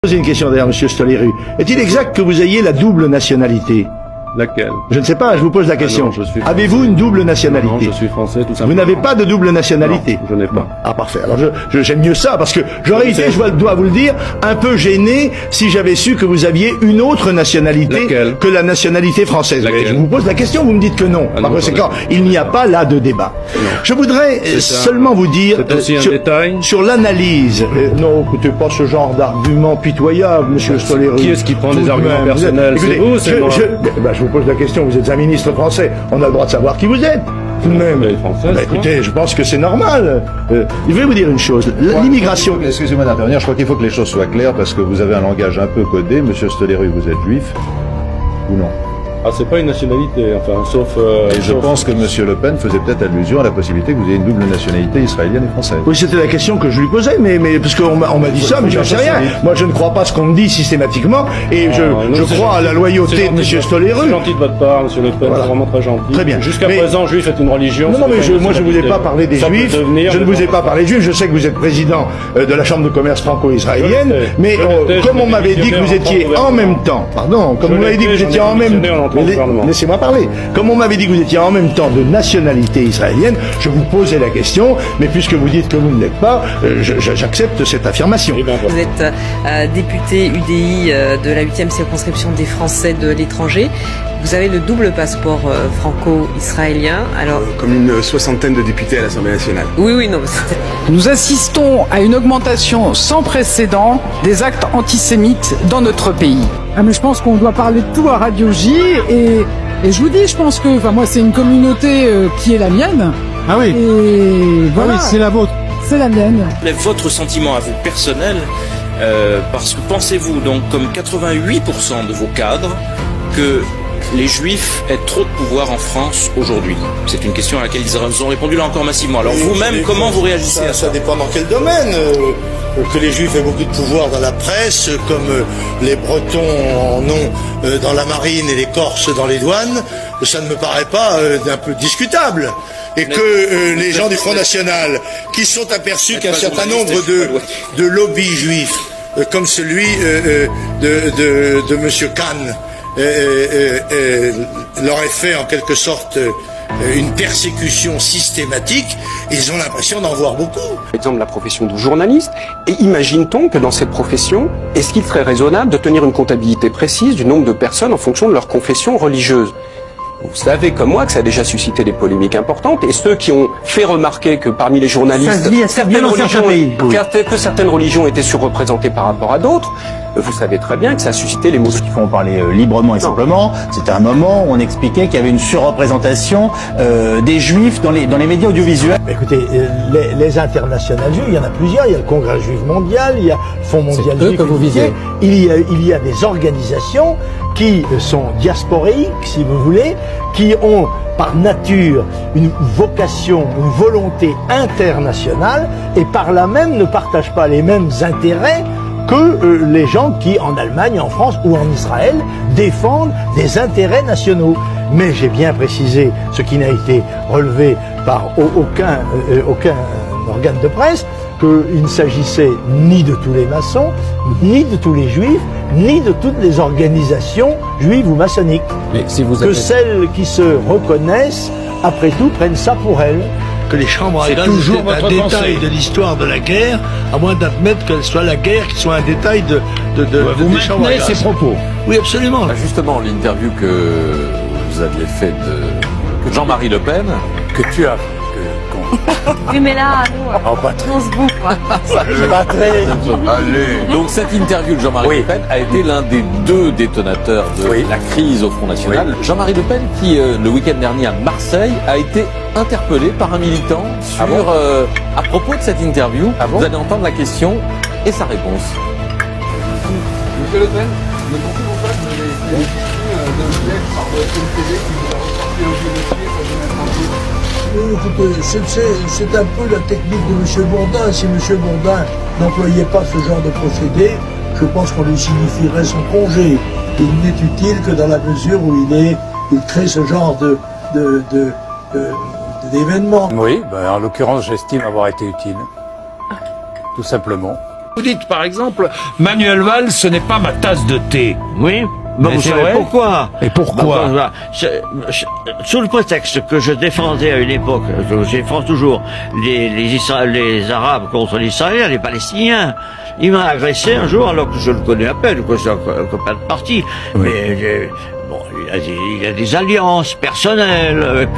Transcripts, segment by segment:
Poser une question d'ailleurs, Monsieur Stoléru. Est-il exact que vous ayez la double nationalité? Laquelle? Je ne sais pas, je vous pose la question. non, je suis Avez-vous une double nationalité? Non, je suis français, tout simplement. Vous n'avez pas de double nationalité? Non, je n'ai pas. Ah, parfait. Alors, j'aime mieux ça, parce que j'aurais été, dois vous le dire, un peu gêné si j'avais su que vous aviez une autre nationalité Laquelle? que la nationalité française. Laquelle? Je vous pose la question, vous me dites que non. Ah, Par non, conséquent, il n'y a pas là de débat. Non. Je voudrais seulement vous dire... C'est aussi un détail. Sur l'analyse... non, écoutez, pas ce genre d'argument pitoyable, Monsieur Stoléru. Qui est-ce qui prend Tout des de arguments même, personnels? écoutez, C'est vous, c'est moi? je vous pose la question, vous êtes un ministre français, on a le droit de savoir qui vous êtes, tout de même. Française, Écoutez, je pense que c'est normal. Je vais vous dire une chose, l'immigration... Excusez-moi d'intervenir, je crois qu'il faut que les choses soient claires parce que vous avez un langage un peu codé. Monsieur Stoléru, vous êtes juif ou non? Ah, c'est pas une nationalité, enfin, sauf... Et je pense que Monsieur Le Pen faisait peut-être allusion à la possibilité que vous ayez une double nationalité israélienne et française. Oui, c'était la question que je lui posais, mais parce qu'on m'a dit ça, mais j'en sais rien. Moi, je ne crois pas ce qu'on me dit systématiquement, et je crois à la loyauté de Monsieur Stoléru. C'est gentil de votre part, Monsieur Le Pen, Voilà. c'est vraiment très gentil. Très bien. Jusqu'à Mais- présent, juif est une religion. Non, mais c'est pas moi je ne vous ai pas parlé des Ça peut juifs, devenir, je ne mais vous ai bon. pas parlé des juifs, je sais que vous êtes président de la Chambre de commerce franco-israélienne, Je le sais, mais je le sais, comme je on m'avait dit que vous démissionné étiez en en gouvernement. même temps, pardon, comme Je vous m'avez l'ai dit que fait, vous j'en ai étiez en même démissionné en entrant au gouvernement. laissez-moi parler, comme on m'avait dit que vous étiez en même temps de nationalité israélienne, je vous posais la question, mais puisque vous dites que vous ne l'êtes pas, j'accepte cette affirmation. Eh ben, voilà. Vous êtes député UDI de la 8e circonscription des Français de l'étranger. Vous avez le double passeport franco-israélien. Alors, Comme une soixantaine de députés à l'Assemblée nationale. oui, non, c'est- Nous assistons à une augmentation sans précédent des actes antisémites dans notre pays. Ah mais je pense qu'on doit parler de tout à Radio J et je vous dis, je pense que, enfin moi c'est une communauté qui est la mienne. Ah oui, Et voilà, c'est la vôtre. c'est la mienne. Quel est votre sentiment à vous personnel parce que pensez-vous donc, comme 88% de vos cadres, que les Juifs aient trop de pouvoir en France aujourd'hui? C'est une question à laquelle ils ont répondu là encore massivement. Alors vous-même, comment vous réagissez à ça? Ça dépend dans quel domaine. Que les Juifs aient beaucoup de pouvoir dans la presse, comme les Bretons en ont dans la marine et les Corses dans les douanes, ça ne me paraît pas d'un peu discutable. Et que les gens du Front National, qui sont aperçus qu'un certain nombre de lobbies juifs, comme celui de Monsieur Kahn, leur ait fait en quelque sorte une persécution systématique, ils ont l'impression d'en voir beaucoup. Par exemple, la profession de journaliste. Et imagine-t-on que dans cette profession, est-ce qu'il serait raisonnable de tenir une comptabilité précise du nombre de personnes en fonction de leur confession religieuse? Vous savez comme moi que ça a déjà suscité des polémiques importantes, et ceux qui ont fait remarquer que parmi les journalistes, que certaines religions étaient surreprésentées par rapport à d'autres, vous savez très bien que ça a suscité l'émotion. Il faut en parler librement et simplement. C'était un moment où on expliquait qu'il y avait une surreprésentation des juifs dans les médias audiovisuels. Écoutez, les internationales juives, il y en a plusieurs. Il y a le Congrès juif mondial, il y a le Fonds mondial eux juif que vous unifié. Il y a des organisations qui sont diasporéiques, si vous voulez, qui ont par nature une vocation, une volonté internationale, et par là même ne partagent pas les mêmes intérêts que les gens qui, en Allemagne, en France ou en Israël, défendent des intérêts nationaux. Mais j'ai bien précisé ce qui n'a été relevé par aucun organe de presse, qu'il ne s'agissait ni de tous les maçons, ni de tous les juifs, ni de toutes les organisations juives ou maçonniques. Mais si vous Que celles qui se reconnaissent, après tout, prennent ça pour elles. Que les chambres à C'est gaz toujours étaient un votre détail pensée. de l'histoire de la guerre, à moins d'admettre qu'elle soit la guerre qui soit un détail vous des chambres à maintenez gaz. ces propos. Oui, absolument. Justement, l'interview que vous aviez faite de Jean-Marie Le Pen, que tu as... oui, mais là, nous, on se bouffe, quoi. Allez. Donc cette interview de Jean-Marie Le Pen a été l'un des deux détonateurs de la crise au Front National. Jean-Marie Le Pen qui, le week-end dernier à Marseille, a été interpellé par un militant sur, à propos de cette interview. Vous allez entendre la question et sa réponse. Monsieur Le Pen, ne pensez-vous pas que vous avez été victime d'un piège par votre télé qui vous a ressorti un vieux dossier pour vous mettre en cause? Écoutez, c'est un peu la technique de M. Bourdin. Si M. Bourdin n'employait pas ce genre de procédé, je pense qu'on lui signifierait son congé. Il n'est utile que dans la mesure où il crée ce genre d'événements. Oui, en l'occurrence, j'estime avoir été utile. Tout simplement. Vous dites par exemple, Manuel Valls, ce n'est pas ma tasse de thé. Oui. Bon, vous savez pourquoi? Et pourquoi? Sous le prétexte que je défendais à une époque, que je défends toujours, les Arabes contre les Israéliens, les Palestiniens, il m'a agressé un jour alors que je le connais à peine, que c'est un copain de parti. Oui. Mais, bon, il a des alliances personnelles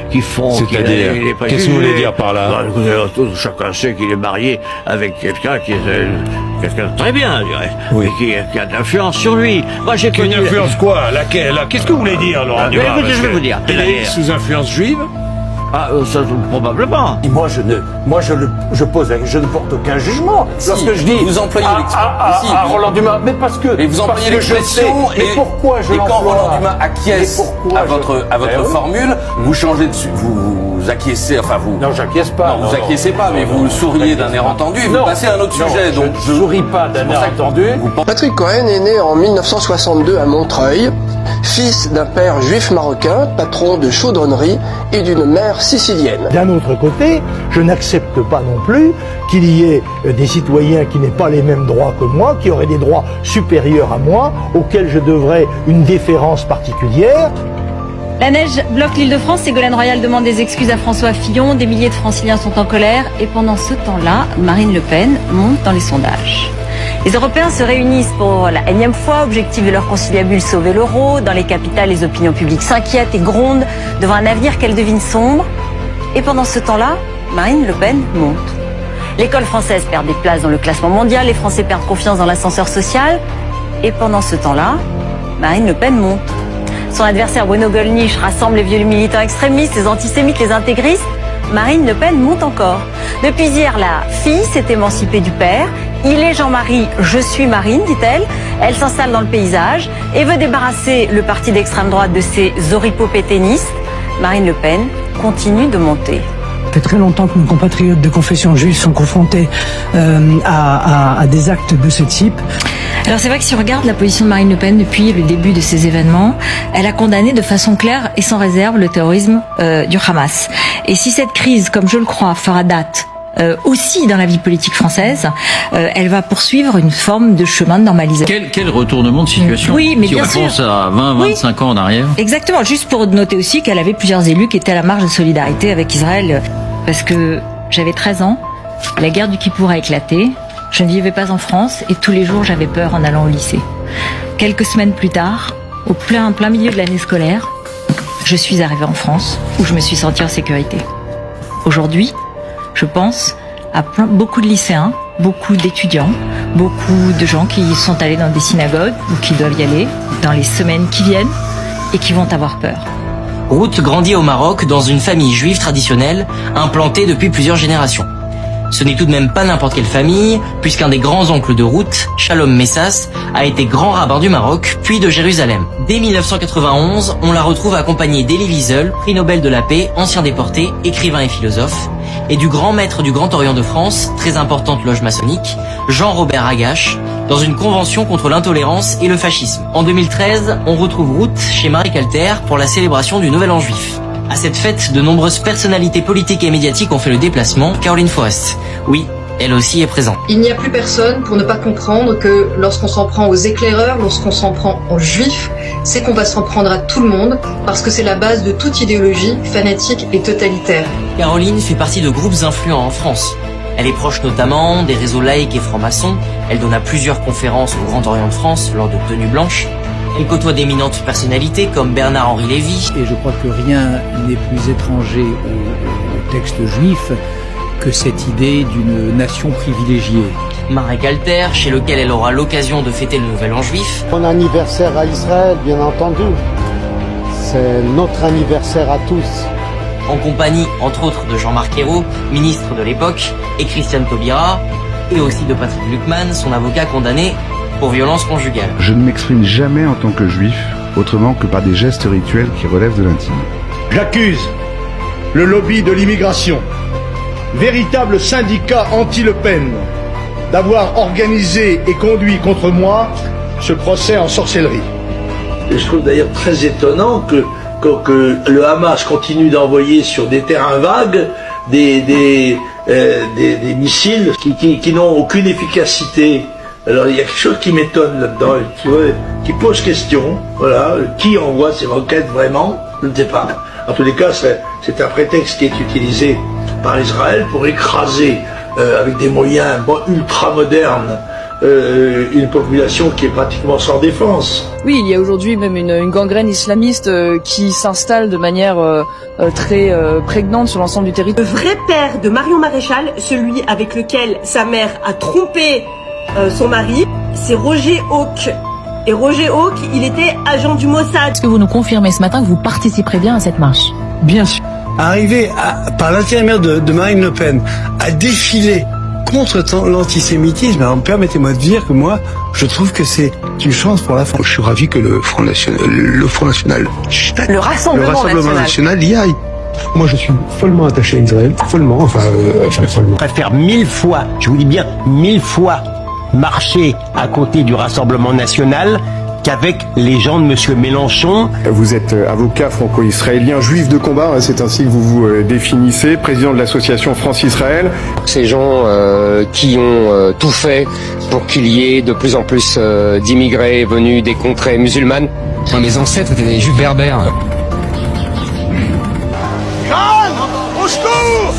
qui font... C'est-à-dire, qu'est-ce que vous voulez dire par là? Chacun sait qu'il est marié avec quelqu'un qui est quelqu'un de très bien, je dirais, oui. Et qui a de l'influence sur lui. Moi, j'ai connu... Une influence quoi? Laquelle? Qu'est-ce que vous voulez dire, Laurent Dumas? Je vais vous dire. Il est sous influence juive? Ah, ça, probablement. Et moi, je ne porte aucun jugement. Si, lorsque je dis vous employez l'expression. Roland Dumas, mais parce que. Et vous employez l'expression. Mais pourquoi je l'emploie? Et quand Roland Dumas acquiesce à votre formule, vous changez de, vous acquiescez, enfin vous. Non, j'acquiesce pas. Non, vous acquiescez pas, mais vous souriez d'un air entendu et vous passez à un autre sujet. Donc je souris pas d'un air entendu. Patrick Cohen est né en 1962 à Montreuil, fils d'un père juif marocain, patron de chaudronnerie, et d'une mère sicilienne. D'un autre côté, je n'accepte pas non plus qu'il y ait des citoyens qui n'aient pas les mêmes droits que moi, qui auraient des droits supérieurs à moi, auxquels je devrais une déférence particulière. La neige bloque l'Île-de-France, Ségolène Royal demande des excuses à François Fillon, des milliers de Franciliens sont en colère, et pendant ce temps-là, Marine Le Pen monte dans les sondages. Les Européens se réunissent pour la énième fois, objectif de leur conciliabule sauver l'euro. Dans les capitales, les opinions publiques s'inquiètent et grondent devant un avenir qu'elles devinent sombre. Et pendant ce temps-là, Marine Le Pen monte. L'école française perd des places dans le classement mondial, les Français perdent confiance dans l'ascenseur social. Et pendant ce temps-là, Marine Le Pen monte. Son adversaire Bruno Gollnisch rassemble les vieux militants extrémistes, les antisémites, les intégristes. Marine Le Pen monte encore. Depuis hier, la fille s'est émancipée du père. Il est Jean-Marie, je suis Marine, dit-elle. Elle s'installe dans le paysage et veut débarrasser le parti d'extrême droite de ses oripopéténistes. Marine Le Pen continue de monter. Ça fait très longtemps que nos compatriotes de confession juive sont confrontés à des actes de ce type. Alors c'est vrai que si on regarde la position de Marine Le Pen depuis le début de ces événements, elle a condamné de façon claire et sans réserve le terrorisme du Hamas. Et si cette crise, comme je le crois, fera date aussi dans la vie politique française, elle va poursuivre une forme de chemin de normalisation. Quel retournement de situation? Oui, mais si bien on sûr. pense à 20-25 ans en arrière. Exactement, juste pour noter aussi qu'elle avait plusieurs élus qui étaient à la marge de solidarité avec Israël. Parce que j'avais 13 ans, la guerre du Kippour a éclaté, je ne vivais pas en France et tous les jours j'avais peur en allant au lycée. Quelques semaines plus tard, au plein milieu de l'année scolaire, je suis arrivée en France où je me suis sentie en sécurité. Aujourd'hui, je pense à beaucoup de lycéens, beaucoup d'étudiants, beaucoup de gens qui sont allés dans des synagogues ou qui doivent y aller dans les semaines qui viennent et qui vont avoir peur. Ruth grandit au Maroc dans une famille juive traditionnelle implantée depuis plusieurs générations. Ce n'est tout de même pas n'importe quelle famille, puisqu'un des grands-oncles de Ruth, Shalom Messas, a été grand rabbin du Maroc, puis de Jérusalem. Dès 1991, on la retrouve accompagnée d'Elie Wiesel, prix Nobel de la paix, ancien déporté, écrivain et philosophe, et du grand maître du Grand Orient de France, très importante loge maçonnique, Jean-Robert Agache, dans une convention contre l'intolérance et le fascisme. En 2013, on retrouve Ruth chez Marie Calter pour la célébration du Nouvel An Juif. À cette fête, de nombreuses personnalités politiques et médiatiques ont fait le déplacement. Caroline Forest, oui, elle aussi est présente. Il n'y a plus personne pour ne pas comprendre que lorsqu'on s'en prend aux éclaireurs, lorsqu'on s'en prend aux juifs, c'est qu'on va s'en prendre à tout le monde, parce que c'est la base de toute idéologie fanatique et totalitaire. Caroline fait partie de groupes influents en France. Elle est proche notamment des réseaux laïcs et francs-maçons. Elle donna plusieurs conférences au Grand Orient de France lors de tenues blanches. Elle côtoie d'éminentes personnalités comme Bernard-Henri Lévy. Et je crois que rien n'est plus étranger au texte juif que cette idée d'une nation privilégiée. Marie Calter, chez lequel elle aura l'occasion de fêter le Nouvel An Juif. Mon anniversaire à Israël, bien entendu. C'est notre anniversaire à tous. En compagnie, entre autres, de Jean-Marc Ayrault, ministre de l'époque, et Christiane Taubira, et aussi de Patrick Luckmann, son avocat condamné pour violence conjugale. Je ne m'exprime jamais en tant que juif, autrement que par des gestes rituels qui relèvent de l'intime. J'accuse le lobby de l'immigration, véritable syndicat anti-Le Pen, d'avoir organisé et conduit contre moi ce procès en sorcellerie. Et je trouve d'ailleurs très étonnant que le Hamas continue d'envoyer sur des terrains vagues des missiles qui n'ont aucune efficacité. Alors il y a quelque chose qui m'étonne là-dedans, tu vois, qui pose question. Voilà, qui envoie ces roquettes vraiment? Je ne sais pas. En tous les cas, c'est un prétexte qui est utilisé par Israël pour écraser avec des moyens ultra modernes une population qui est pratiquement sans défense. Oui, il y a aujourd'hui même une gangrène islamiste qui s'installe de manière très prégnante sur l'ensemble du territoire. Le vrai père de Marion Maréchal, celui avec lequel sa mère a trompé son mari, c'est Roger Hawk. Et Roger Hawk, il était agent du Mossad. Est-ce que vous nous confirmez ce matin que vous participerez bien à cette marche? Bien sûr. Arriver par l'intermédiaire de Marine Le Pen à défiler contre l'antisémitisme, alors permettez-moi de dire que moi, je trouve que c'est une chance pour la France. Je suis ravi que le Front National, le Rassemblement National y aille. Moi, je suis follement attaché à Israël, follement. Je préfère 1000 fois, je vous dis bien 1000 fois, marcher à côté du Rassemblement National qu'avec les gens de Monsieur Mélenchon. Vous êtes avocat franco-israélien, juif de combat, hein, c'est ainsi que vous vous définissez, président de l'association France-Israël. Ces gens qui ont tout fait pour qu'il y ait de plus en plus d'immigrés venus des contrées musulmanes. Mes ancêtres étaient des juifs berbères. Iran, au secours!